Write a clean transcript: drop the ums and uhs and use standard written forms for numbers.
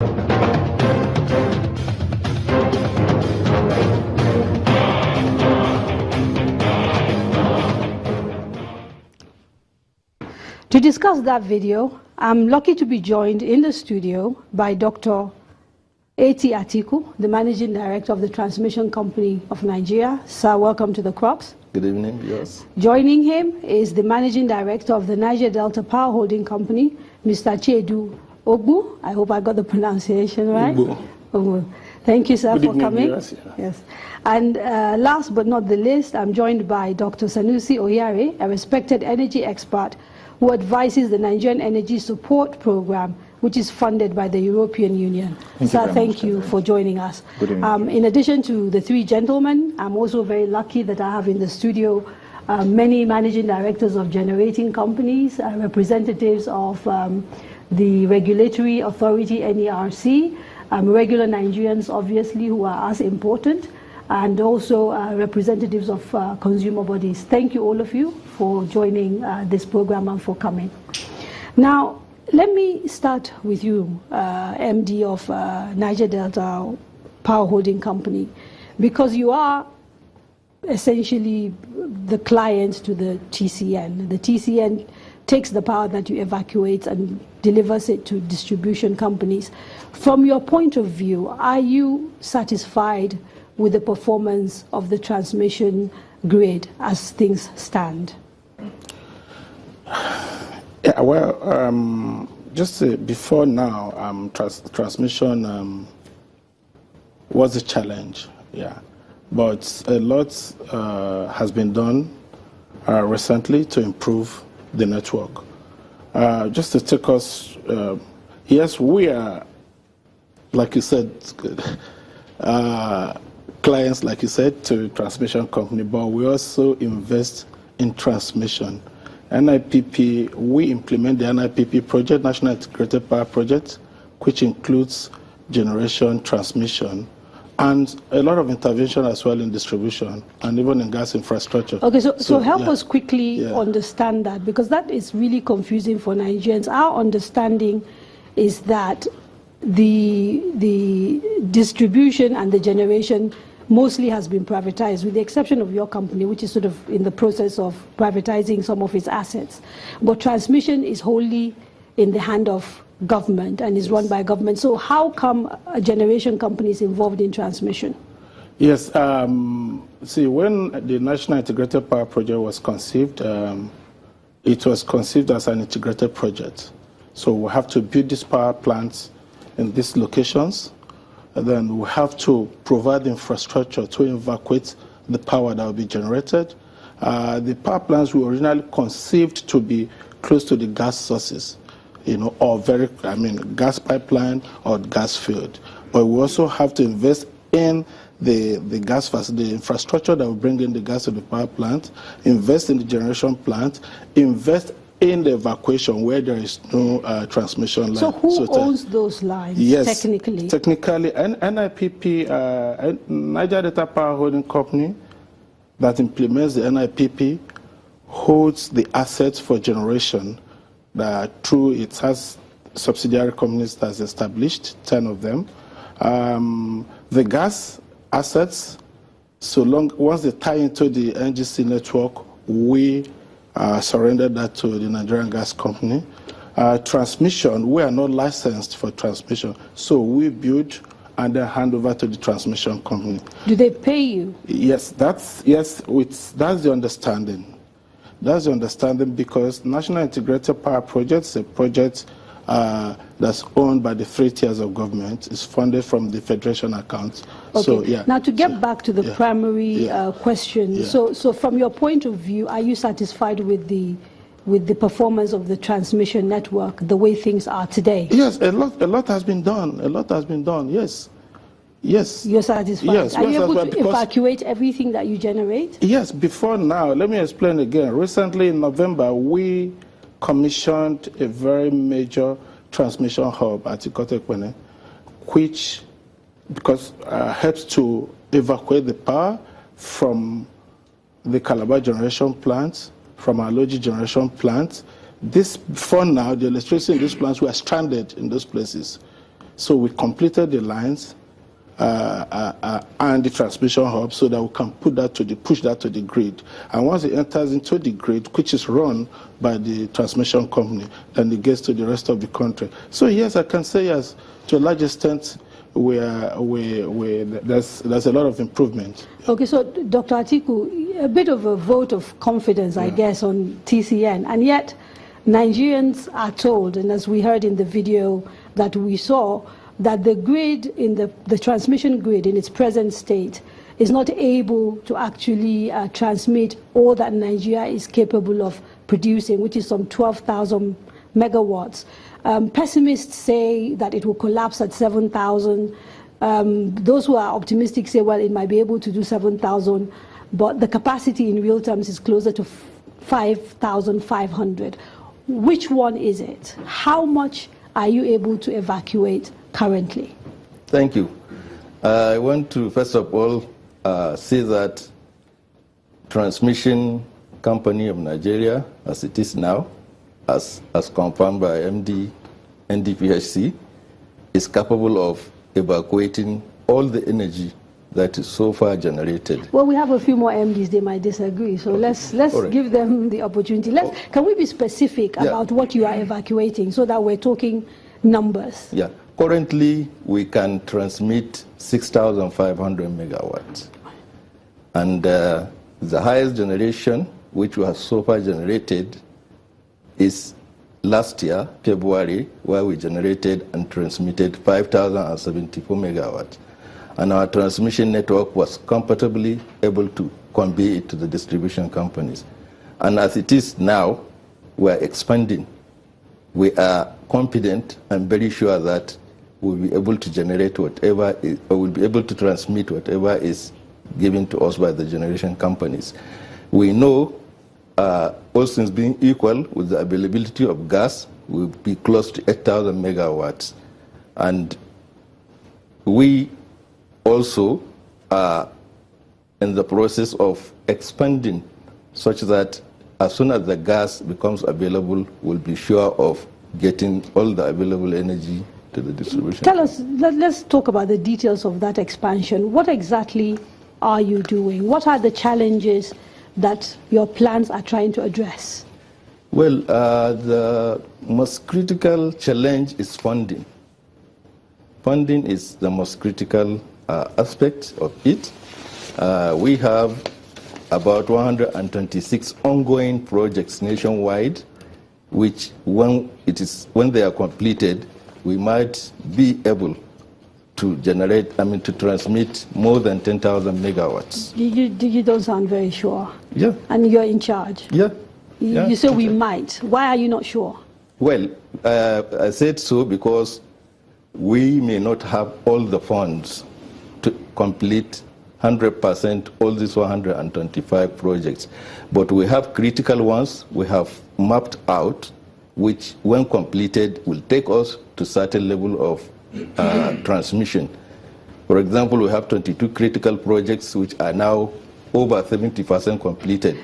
To discuss that video, I'm lucky to be joined in the studio by Dr. Atiku, the Managing Director of the Transmission Company of Nigeria. Sir, welcome to the Crux. Good evening, yes. Joining him is the Managing Director of the Niger Delta Power Holding Company, Mr. Pt.2. I hope I got the pronunciation right. Ogbu. Thank you, sir, Good for evening, coming. Yes. And last but not the least, I'm joined by Dr. Sanusi Oyare, a respected energy expert who advises the Nigerian Energy Support Program, which is funded by the European Union. Sir, thank you for joining us. Good evening. In addition to the three gentlemen, I'm also very lucky that I have in the studio many managing directors of generating companies, representatives of the regulatory authority, NERC, regular Nigerians, obviously, who are as important, and also representatives of consumer bodies. Thank you, all of you, for joining this program and for coming. Now, let me start with you, MD of Niger Delta Power Holding Company, because you are essentially the client to the TCN. The TCN takes the power that you evacuate and delivers it to distribution companies. From your point of view, are you satisfied with the performance of the transmission grid as things stand? Yeah, well, just before now, transmission was a challenge, yeah. But a lot has been done recently to improve the network. Just to take us, yes, we are, like you said, clients, like you said, to transmission company, but we also invest in transmission. NIPP, we implement the NIPP project, National Integrated Power Project, which includes generation, transmission, and a lot of intervention as well in distribution and even in gas infrastructure. Okay, so help us quickly understand that, because that is really confusing for Nigerians. Our understanding is that the distribution and the generation mostly has been privatized, with the exception of your company, which is sort of in the process of privatizing some of its assets. But transmission is wholly in the hand of government and is run by government. So how come a generation company is involved in transmission? Yes, see, when the National Integrated Power Project was conceived, it was conceived as an integrated project. So we have to build these power plants in these locations, and then we have to provide infrastructure to evacuate the power that will be generated. The power plants were originally conceived to be close to the gas sources, or gas pipeline or gas field. But we also have to invest in the gas facility, the infrastructure that will bring in the gas to the power plant, invest in the generation plant, invest in the evacuation where there is no transmission line. So who owns those lines, technically? Technically, NIPP, Niger Delta Power Holding Company, that implements the NIPP, holds the assets for generation through it has subsidiary companies that's established, 10 of them. The gas assets, once they tie into the NGC network, we surrendered that to the Nigerian Gas Company. Transmission, we are not licensed for transmission, so we build and then hand over to the transmission company. Do they pay you? Yes, that's the understanding. That's the understanding, because National Integrated Power Project is a project that's owned by the 3 tiers of government. It's funded from the federation account. Okay. So, yeah. Now, to get back to the primary question, so from your point of view, are you satisfied with the performance of the transmission network, the way things are today? Yes, a lot has been done. A lot has been done. Yes. Yes. You're satisfied? Yes. Are you able to evacuate everything that you generate? Yes, before now. Let me explain again. Recently, in November, we commissioned a very major transmission hub at Atiku, which helps to evacuate the power from the Calabar generation plant, from our Logi generation plant. Before now, the electricity in these plants were stranded in those places. So we completed the lines and the transmission hub so that we can push that to the grid. And once it enters into the grid, which is run by the transmission company, then it gets to the rest of the country. So yes, I can say yes, to a large extent, there's a lot of improvement. Okay, so Dr. Atiku, a bit of a vote of confidence, I guess, on TCN, and yet Nigerians are told, and as we heard in the video that we saw, that the grid, in the transmission grid in its present state, is not able to actually transmit all that Nigeria is capable of producing, which is some 12,000 megawatts. Pessimists say that it will collapse at 7,000. Those who are optimistic say, well, it might be able to do 7,000, but the capacity in real terms is closer to 5,500. Which one is it? How much are you able to evacuate currently? Thank you. I want to first of all say that transmission company of Nigeria, as it is now, as confirmed by NDPHC, is capable of evacuating all the energy that is so far generated. Well, we have a few more MDs, they might disagree, so okay. let's right. give them the opportunity. Can we be specific about what you are evacuating so that we're talking numbers? Yeah. Currently, we can transmit 6,500 megawatts. And the highest generation, which we have so far generated, is last year, February, where we generated and transmitted 5,074 megawatts. And our transmission network was comfortably able to convey it to the distribution companies. And as it is now, we are expanding. We are confident and very sure that we'll be able to generate whatever is, or we'll be able to transmit whatever is given to us by the generation companies. We know, all things being equal, with the availability of gas, we'll be close to 8,000 megawatts. And we also are in the process of expanding such that as soon as the gas becomes available, we'll be sure of getting all the available energy to the distribution. Tell us, let's talk about the details of that expansion. What exactly are you doing? What are the challenges that your plans are trying to address? Well, the most critical challenge is funding. Funding is the most critical aspect of it. We have about 126 ongoing projects nationwide, which when they are completed, we might be able to to transmit more than 10,000 megawatts. You don't sound very sure. Yeah. And you're in charge. Yeah. You say we might. Why are you not sure? Well, I said so because we may not have all the funds to complete 100% all these 125 projects. But we have critical ones we have mapped out, which when completed will take us to certain level of transmission. For example, we have 22 critical projects which are now over 70% completed.